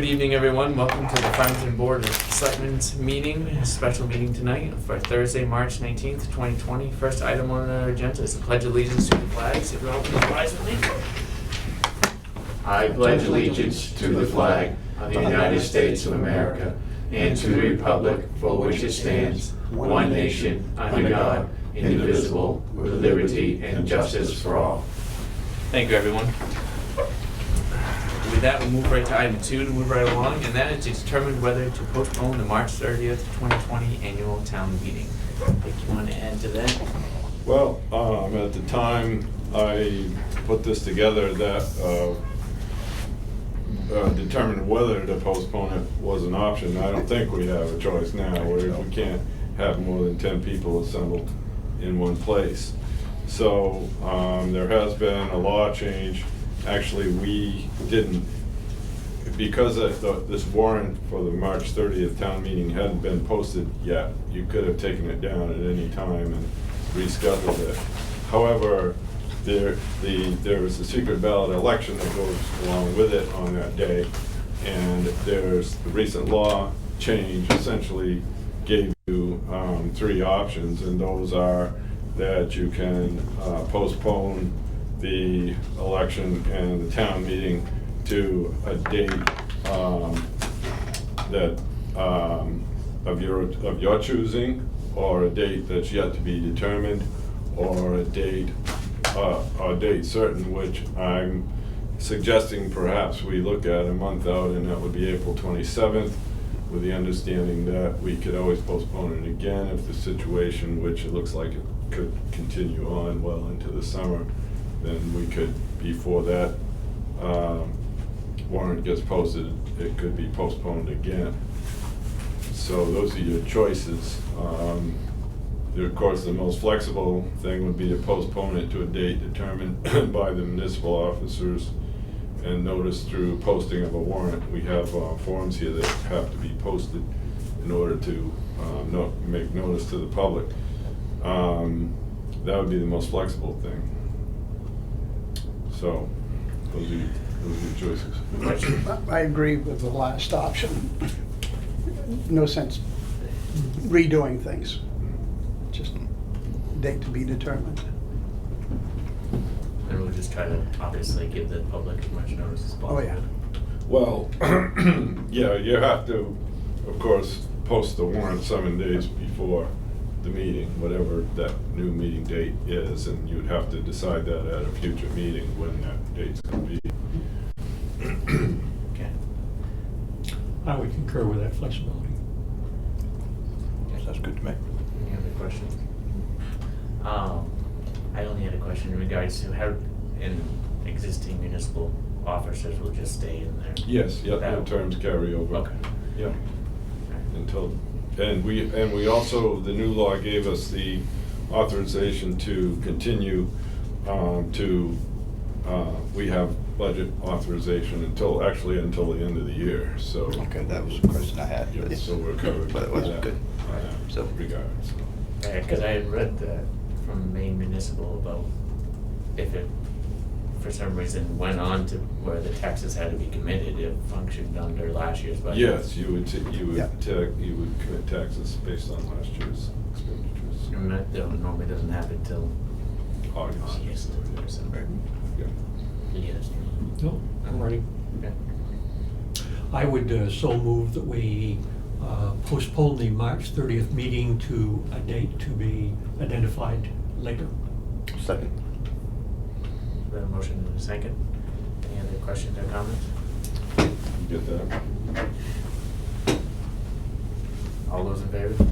Good evening, everyone. Welcome to the Farmington Board of Selectmen's meeting, a special meeting tonight for Thursday, March 19th, 2020. First item on our agenda is the Pledge of Allegiance to the flags. If you're all please rise with me. I pledge allegiance to the flag of the United States of America and to the republic for which it stands, one nation, under God, indivisible, with liberty and justice for all. Thank you, everyone. With that, we'll move right to item 2 to move right along, and that is to determine whether to postpone the March 30th, 2020 annual town meeting. Nick, you want to add to that? Well, at the time I put this together, that determined whether to postpone it was an option. I don't think we have a choice now, where we can't have more than 10 people assembled in one place. So there has been a law change. Actually, we didn't, because this warrant for the March 30th town meeting hadn't been posted yet. You could have taken it down at any time and rescheduled it. However, there was a secret ballot election that goes along with it on that day, and there's the recent law change essentially gave you 3 options, and those are that you can postpone the election and the town meeting to a date that of your choosing, or a date that's yet to be determined, or a date certain, which I'm suggesting perhaps we look at a month out, and that would be April 27th, with the understanding that we could always postpone it again if the situation, which it looks like it could continue on well into the summer, then we could, before that warrant gets posted, it could be postponed again. So those are your choices. Of course, the most flexible thing would be to postpone it to a date determined by the municipal officers and notice through posting of a warrant. We have forms here that have to be posted in order to make notice to the public. That would be the most flexible thing. So those are your choices. I agree with the last option. No sense redoing things. Just date to be determined. And we'll just try to obviously give the public as much notice as possible. Oh, yeah. Well, yeah, you have to, of course, post the warrant 7 days before the meeting, whatever that new meeting date is, and you'd have to decide that at a future meeting when that date's going to be. Okay. I would concur with that flexibility. Sounds good to me. Any other questions? I only had a question in regards to how existing municipal officers will just stay in there. Yes, yeah, the terms carry over. Okay. Yeah. Until, and we also, the new law gave us the authorization to continue we have budget authorization until the end of the year, so. Okay, that was the question I had. Yeah, so we're covered. But it wasn't with good. that, So- regards. So. Yeah, because I had read that from Maine Municipal about if it, for some reason, went on to where the taxes had to be committed, it functioned under last year's budget. Yes, you would Yeah. commit taxes based on last year's expenditures. And that normally doesn't happen till August. August, Yeah. December. Yeah. Yes. No, I'm ready. Okay. I would so move that we postpone the March 30th meeting to a date to be identified later. Second. We have a motion and a second. Any other questions or comments? You get that? All those in favor?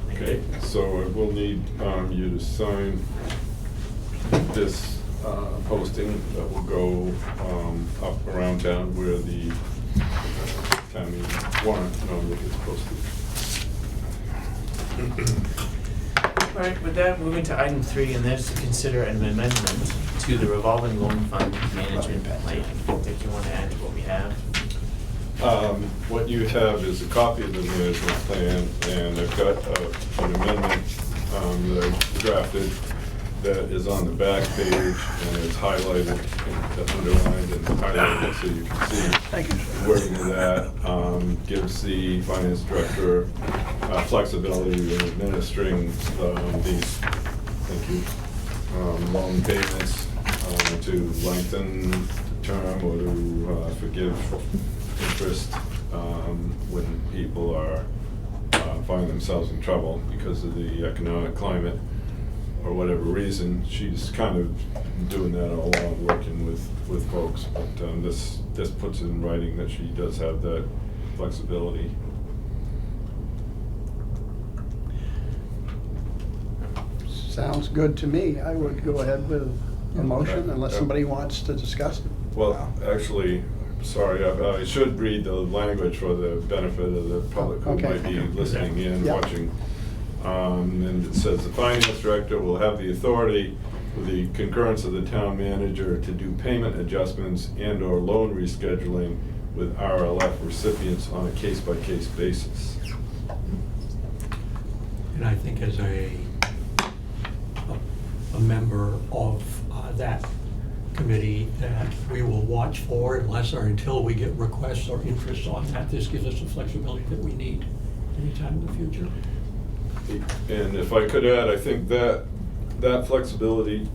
Okay, so I will need you to sign this posting that will go up around town where the town meeting warrant normally gets posted. All right, with that, moving to item 3, and that is to consider an amendment to the revolving loan fund management plan. Dick, you want to add to what we have? What you have is a copy of the management plan, and I've got an amendment that I drafted that is on the back page, and it's highlighted, underlined and highlighted, so you can see Thank you, sir. wording of that. Gives the finance director flexibility in administering these, thank you, loan payments to lengthen term or to forgive interest when people are find themselves in trouble because of the economic climate or whatever reason. She's kind of doing that all along, working with folks, but this puts it in writing that she does have that flexibility. Sounds good to me. I would go ahead with a motion unless somebody wants to discuss it. Well, actually, sorry, I should read the language for the benefit of the public who Okay. might be listening in, Yeah. watching. And it says, the finance director will have the authority, with the concurrence of the town manager, to do payment adjustments and/or loan rescheduling with RLF recipients on a case-by-case basis. And I think as a member of that committee, that we will watch for unless or until we get requests or interests on that. This gives us the flexibility that we need anytime in the future. And if I could add, I think that flexibility,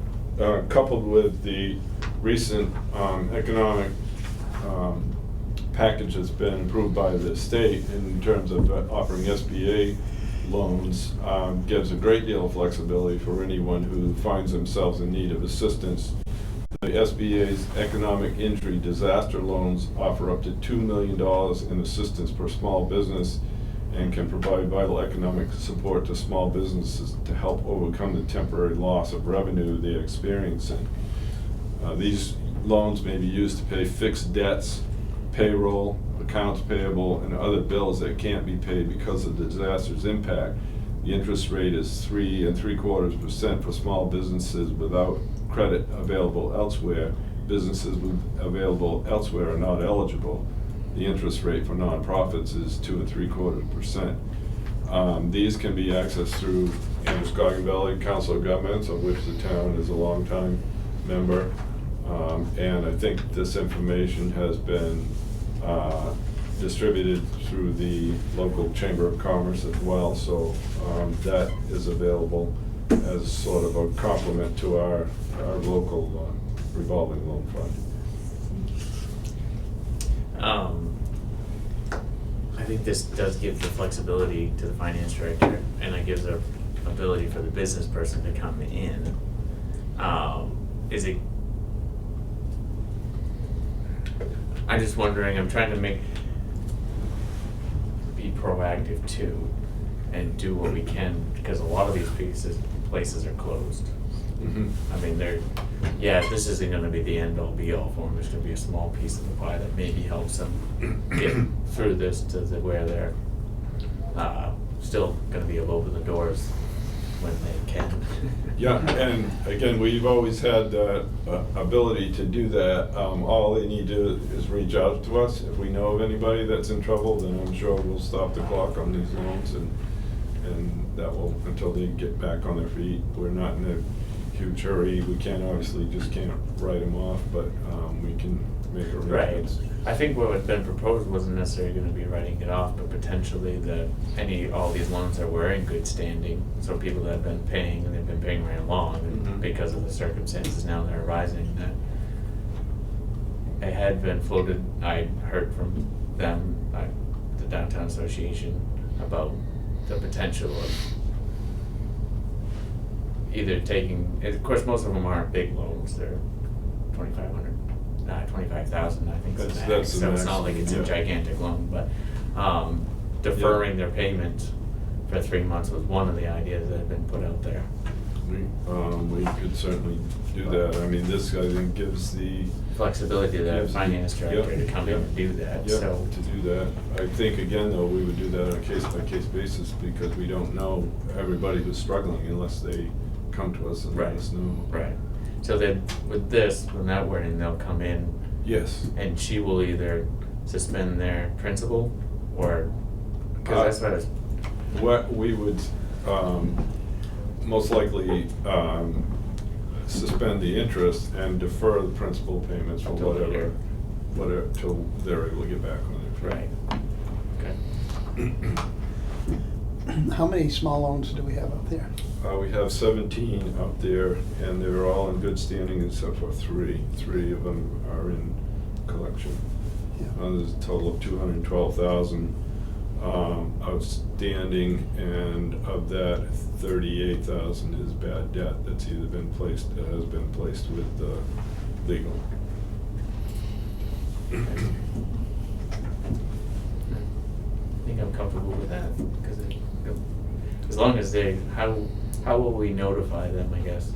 coupled with the recent economic package that's been approved by the state in terms of offering SBA loans, gives a great deal of flexibility for anyone who finds themselves in need of assistance. The SBA's economic injury disaster loans offer up to $2 million in assistance per small business and can provide vital economic support to small businesses to help overcome the temporary loss of revenue they're experiencing. These loans may be used to pay fixed debts, payroll, accounts payable, and other bills that can't be paid because of the disaster's impact. The interest rate is 3 3/4% for small businesses without credit available elsewhere. Businesses available elsewhere are not eligible. The interest rate for nonprofits is 2 3/4%. These can be accessed through Androscoggin Valley Council of Governments, of which the town is a longtime member. And I think this information has been distributed through the local Chamber of Commerce as well, so that is available as sort of a complement to our local revolving loan fund. I think this does give the flexibility to the finance director, and it gives the ability for the business person to come in. Is it? I'm just wondering, I'm trying to be proactive too, and do what we can, because a lot of these places are closed. Mhm. I mean, this isn't gonna be the end all be all for them. There's gonna be a small piece of the pie that maybe helps them get through this to where they're still gonna be able to open the doors when they can. Yeah, and again, we've always had the ability to do that. All they need to is reach out to us. If we know of anybody that's in trouble, then I'm sure we'll stop the clock on these loans, and that will, until they get back on their feet. We're not in a huge hurry. We can't write them off, but we can make arrangements. Right. I think what had been proposed wasn't necessarily gonna be writing it off, but potentially all these loans that were in good standing, so people that have been paying, and they've been paying right along, and Mhm. because of the circumstances now that are arising, that it had been floated. I heard from them, the Downtown Association, about the potential of either taking, of course, most of them aren't big loans, they're 25,000, I think is the max. That's the So it's not maximum, like it's a yeah. gigantic loan, but deferring their payment for 3 months was one of the ideas that had been put out there. We could certainly do that. I mean, this, I think, gives the Flexibility to the Yes. finance director Yeah, to come in yeah. and do that, Yeah, so. to do that. I think, again, though, we would do that on a case-by-case basis, because we don't know everybody who's struggling unless they come to us and let Right. us know. Right. So then with this, with that wording, they'll come in Yes. and she will either suspend their principal or, because that's what it's, What we would most likely suspend the interest and defer the principal payments for Until later. whatever, till they're able to get back on their feet. Right. Okay. How many small loans do we have out there? We have 17 up there, and they're all in good standing except for 3. 3 of them are in collection. Yeah. There's a total of 212,000 outstanding, and of that, 38,000 is bad debt that's either been placed, has been placed with legal. I think I'm comfortable with that, because as long as they, how will we notify them, I guess?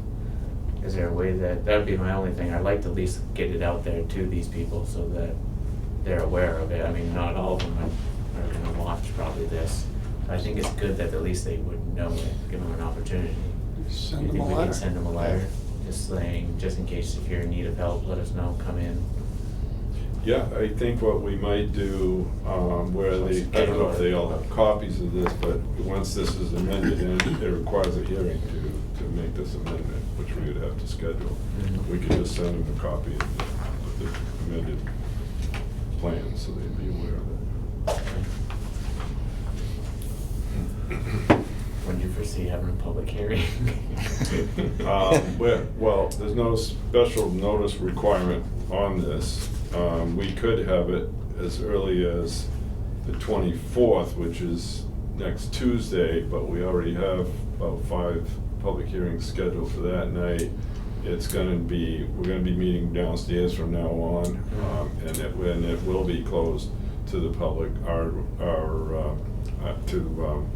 Is there a way that would be my only thing, I'd like to at least get it out there to these people so that they're aware of it. I mean, not all of them are gonna watch probably this. I think it's good that at least they would know it, give them an opportunity. Send You them a think we letter. can send them a letter, just saying, just in case if you're in need of help, let us know, come in. Yeah, I think what we might do, where they, I don't know if they all have copies of this, but once this is amended, and it requires a hearing to make this amendment, which we would have to schedule, Mhm. we could just send them a copy of the amended plan, so they'd be aware of it. When do you foresee having a public hearing? Well, there's no special notice requirement on this. We could have it as early as the 24th, which is next Tuesday, but we already have about 5 public hearings scheduled for that night. It's gonna be, we're gonna be meeting downstairs from now on, and it will be closed to the public, to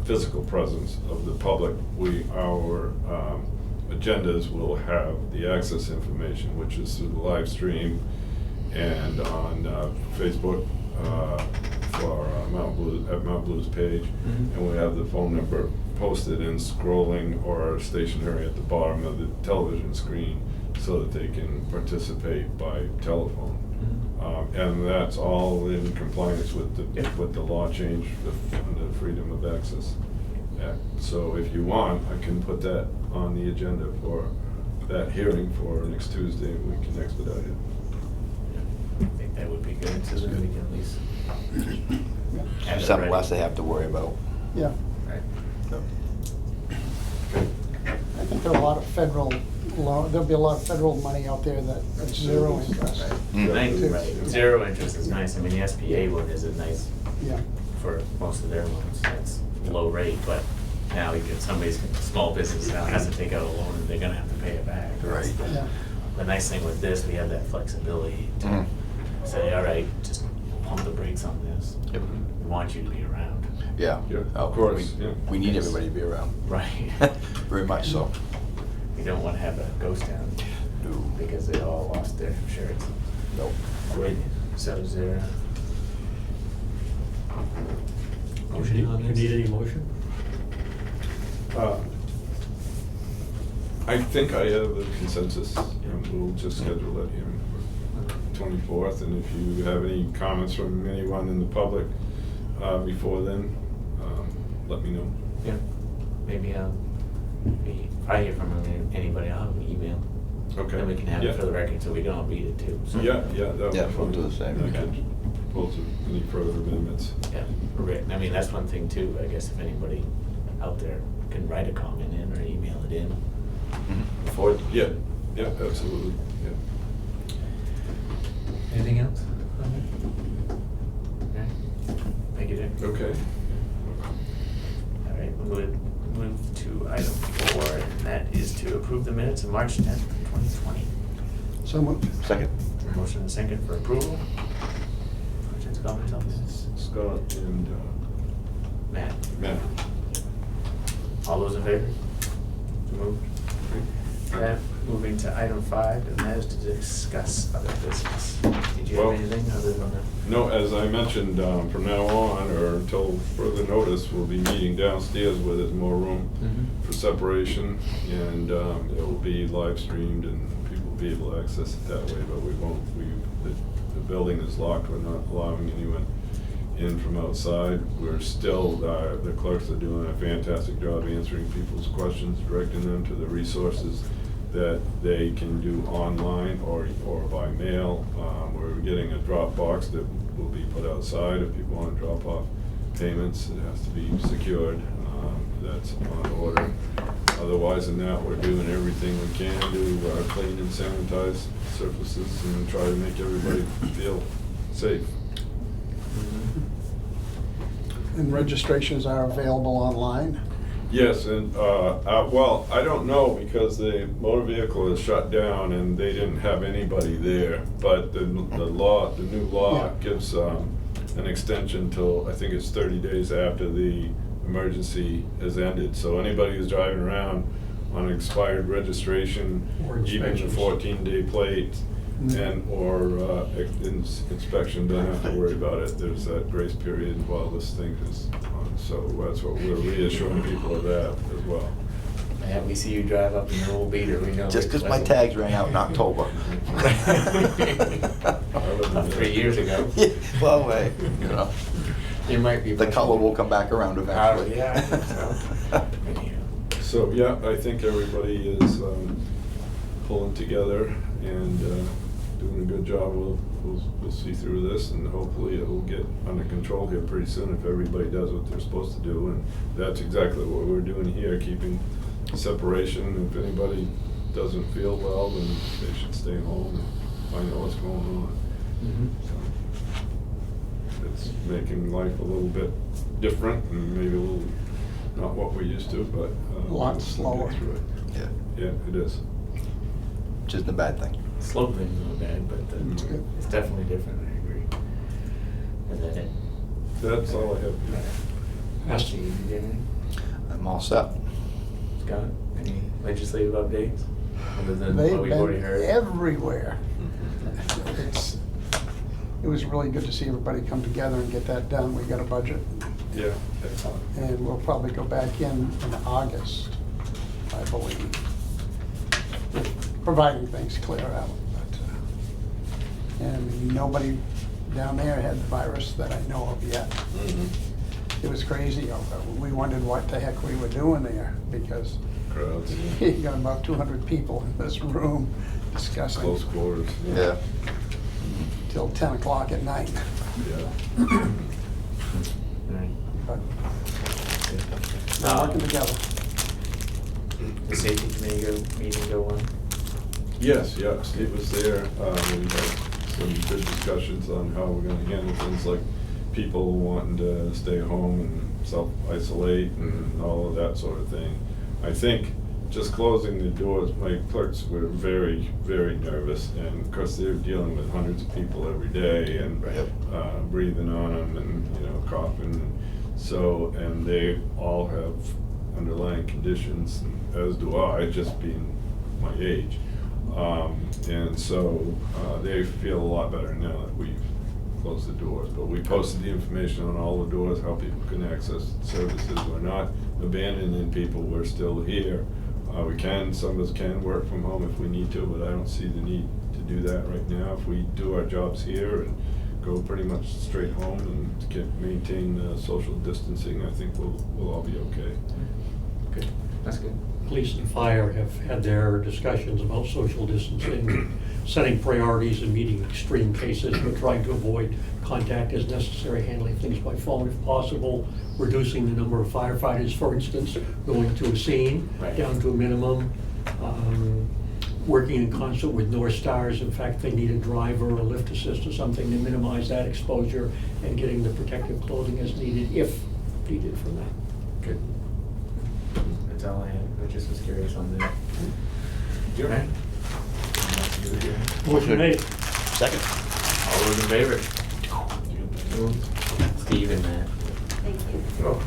physical presence of the public. Our agendas will have the access information, which is through the live stream and on Facebook for Mount Blue's page. Mhm. And we have the phone number posted and scrolling or stationary at the bottom of the television screen so that they can participate by telephone. And that's all in compliance with the law change, the Freedom of Access Act. So if you want, I can put that on the agenda for that hearing for next Tuesday, and we can expedite it. I think that would be good, so that we can at least Yeah. have it Something ready. less they have to worry about. Yeah, Right. I think there are a lot of federal, there'll be a lot of federal money out there that are zero interest. Mm. Nice, Yeah. right. Zero interest is nice. I mean, the SBA one is a nice Yeah, for most of their loans. That's low rate, but now you get somebody's small business now has to take out a loan and they're gonna have to pay it back. Right. yeah. The nice thing with this, we have that flexibility to Mhm. say, all right, just pump the brakes on this. Yep. We want you to be around. Yeah. Yeah, Oh, of course, yeah. We need everybody to be around. Right. Very much so. You don't wanna have a ghost town No. because they all lost their insurance. Nope. Great. So is there Motion on this? You need any motion? I think I have a consensus, and we'll just schedule that hearing for 24th, and if you have any comments from anyone in the public before then, let me know. Yeah, maybe if I hear from anybody, I'll have an email. Okay. And we can have Yeah. it for the record so we don't read it too. So. Yeah, that would be Yeah, fine. we'll do the same. I could pull to any further amendments. Yeah, written. I mean, that's one thing too, I guess if anybody out there can write a comment in or email it in Mhm. before. Yeah, absolutely, yeah. Anything else? Okay. Thank you, Dick. Okay. All right, we'll move to item 4, and that is to approve the minutes of March 10th, 2020. So moved. Second. Motion and second for approval. Questions, comments on this? Scott and Matt? Matt. All those in favor? So moved. Moving to item 5, and that is to discuss other business. Did you have Well, anything other than that? No, as I mentioned, from now on, or until further notice, we'll be meeting downstairs where there's more room for separation, and it will be live streamed, and people will be able to access it that way, but we won't, the building is locked, we're not allowing anyone in from outside. We're still, the clerks are doing a fantastic job answering people's questions, directing them to the resources that they can do online or by mail. We're getting a drop box that will be put outside if people want to drop off payments. It has to be secured. That's on order. Otherwise than that, we're doing everything we can to clean and sanitize surfaces and try to make everybody feel safe. And registrations are available online? Yes, and, well, I don't know because the motor vehicle is shut down and they didn't have anybody there. But the new law Yeah. gives an extension till, I think it's 30 days after the emergency has ended. So anybody who's driving around on expired registration, Or even the inspections. 14-day plate, or inspection, don't have to worry about it. There's that grace period while this thing is on. So that's what we're reassuring people of that as well. Yeah, we see you drive up in your old beater, we know. Just it's because my pleasant. tags ran out in October. About 3 years ago. Yeah, well, hey, you know, You might be. the color will come back around eventually. Oh, yeah, I think so. Anyhow. So, yeah, I think everybody is pulling together and doing a good job. We'll see through this, and hopefully it will get under control here pretty soon if everybody does what they're supposed to do. And that's exactly what we're doing here, keeping separation. If anybody doesn't feel well, then they should stay home and find out what's going on. Mhm. So it's making life a little bit different and maybe a little not what we're used to, but A lot we'll get slower. through it. Yeah, Yeah, it is. which isn't a bad thing. Slow things are bad, but That's good. it's definitely different, I agree. Is that it? That's all I have. Ashley, you did anything? I'm all set. Scott, any legislative updates? Other than They've what we've already been heard? everywhere. It was really good to see everybody come together and get that done. We got a budget, Yeah, excellent. and we'll probably go back in August, I believe, providing things clear out. But, and nobody down there had the virus that I know of yet. It was crazy. We wondered what the heck we were doing there, because Crowds, you got about 200 people in this room discussing close quarters. Yeah. till 10 o'clock at night. Yeah. Right. But Good. we're working together. The safety committee meeting go on? Yes, yeah, Steve was there. We had some good discussions on how we're gonna handle things like people wanting to stay home and self-isolate and all of that sort of thing. I think just closing the doors, my clerks were very, very nervous, and of course they're dealing with hundreds of people every day and Yep. breathing on them and, you know, coughing. So, and they all have underlying conditions, as do I, just being my age. And so they feel a lot better now that we've closed the doors. But we posted the information on all the doors, how people can access services. We're not abandoning people, we're still here. Some of us can work from home if we need to, but I don't see the need to do that right now. If we do our jobs here and go pretty much straight home and maintain social distancing, I think we'll all be okay. Good, that's good. Police and fire have had their discussions about social distancing, setting priorities and meeting extreme cases. We're trying to avoid contact as necessary, handling things by phone if possible, reducing the number of firefighters, for instance, going to a scene Right. down to a minimum, working in concert with North Stars. In fact, they need a driver or a lift assist or something to minimize that exposure, and getting the protective clothing as needed, if needed from that. Good. That's all I had. I just was curious on that. Yep. Right. Motion made. Second. All those in favor? Steve and Matt. Thank you. Oh.